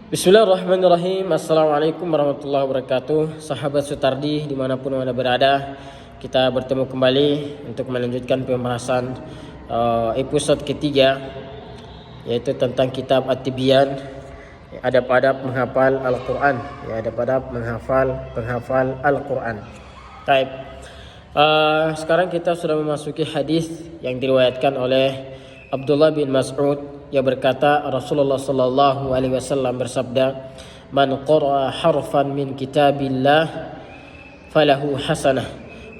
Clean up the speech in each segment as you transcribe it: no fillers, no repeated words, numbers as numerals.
Bismillahirrahmanirrahim. Assalamualaikum warahmatullahi wabarakatuh. Sahabat Sutardi dimanapun Anda berada, kita bertemu kembali untuk melanjutkan pembahasan episode ketiga, yaitu tentang kitab At-Tibyan, adab-adab menghafal Al-Quran, adab-adab penghafal Al-Quran. Baik. Sekarang kita sudah memasuki hadis yang diriwayatkan oleh Abdullah bin Mas'ud yang berkata, Rasulullah sallallahu alaihi wasallam bersabda, "Man qara'a harfan min kitabillah falahu hasanah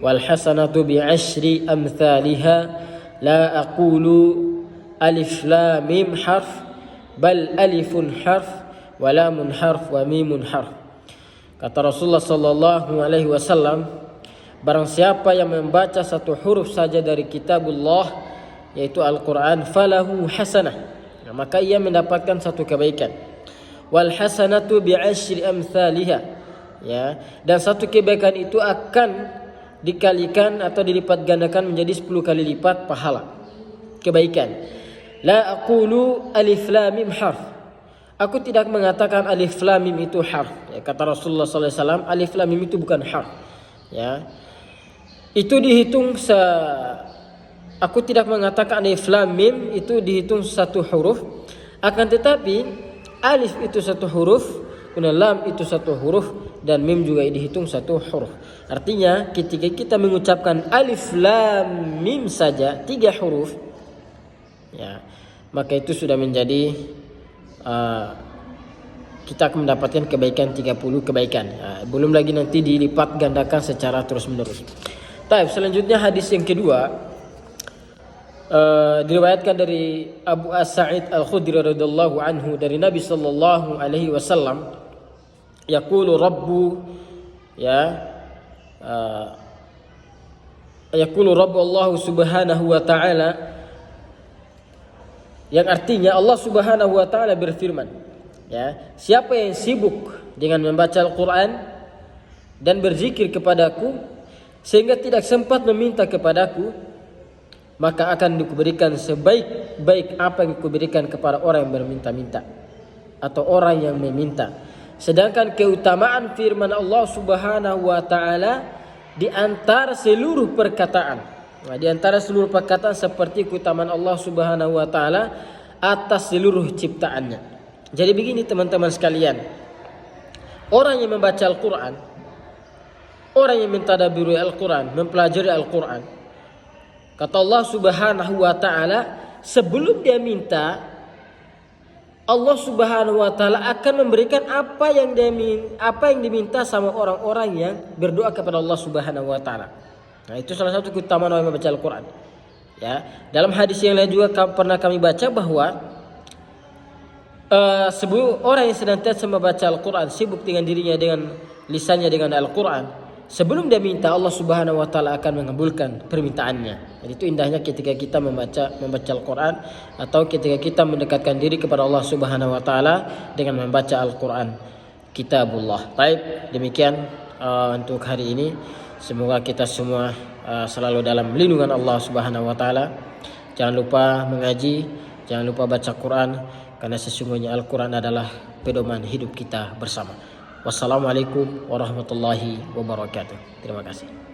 wal hasanatu bi 'ashri amthaliha la aqulu alif lam mim harf bal alifun harf wa lamun harf wa mimun harf." Kata Rasulullah sallallahu alaihi wasallam, barang siapa yang membaca satu huruf saja dari kitabullah, yaitu Al-Quran, falahu hasanah, maka ia mendapatkan satu kebaikan. Wal hasanatu bi 'ashri amthaliha, dan satu kebaikan itu akan dikalikan atau dilipat gandakan menjadi 10 kali lipat pahala kebaikan. La aqulu alif lam mim harf, aku tidak mengatakan alif lam mim itu harf, kata Rasulullah sallallahu alaihi wasallam, alif lam mim itu bukan harf, itu dihitung aku tidak mengatakan alif lam mim itu dihitung satu huruf, akan tetapi alif itu satu huruf, kemudian lam itu satu huruf, dan mim juga dihitung satu huruf. Artinya ketika kita mengucapkan alif lam mim saja 3 huruf, maka itu sudah menjadi kita akan mendapatkan kebaikan 30 kebaikan. Belum lagi nanti dilipat gandakan secara terus menerus. Baik, selanjutnya hadis yang kedua, diriwayatkan dari Abu As-Sa'id Al-Khudri radhiyallahu anhu dari Nabi sallallahu alaihi wasallam, yaqulu rabbu yaqulu rabbu Allah subhanahu wa ta'ala, yang artinya Allah subhanahu wa ta'ala berfirman, siapa yang sibuk dengan membaca Al-Quran dan berzikir kepadaku sehingga tidak sempat meminta kepadaku, maka akan diberikan sebaik-baik apa yang diberikan kepada orang yang berminta-minta atau orang yang meminta. Sedangkan keutamaan firman Allah subhanahu wa ta'ala di antara seluruh perkataan, seperti keutamaan Allah subhanahu wa ta'ala atas seluruh ciptaannya. Jadi begini teman-teman sekalian, orang yang membaca Al-Quran, orang yang mentadabburi Al-Quran, mempelajari Al-Quran, kata Allah subhanahu wa ta'ala, sebelum dia minta, Allah subhanahu wa ta'ala akan memberikan apa yang diminta sama orang-orang yang berdoa kepada Allah subhanahu wa ta'ala. Nah, itu salah satu keutamaan orang yang membaca Al-Quran. Dalam hadis yang lain juga pernah kami baca bahwa sebelum orang yang senantiasa membaca Al-Quran, sibuk dengan dirinya, dengan lisannya dengan Al-Quran, sebelum dia minta, Allah subhanahu wa ta'ala akan mengabulkan permintaannya. Jadi itu indahnya ketika kita membaca Al-Quran, atau ketika kita mendekatkan diri kepada Allah subhanahu wa ta'ala dengan membaca Al-Quran, kitabullah. Baik, demikian untuk hari ini. Semoga kita semua selalu dalam lindungan Allah subhanahu wa ta'ala. Jangan lupa mengaji, jangan lupa baca Quran, karena sesungguhnya Al-Quran adalah pedoman hidup kita bersama. Wassalamualaikum warahmatullahi wabarakatuh. Terima kasih.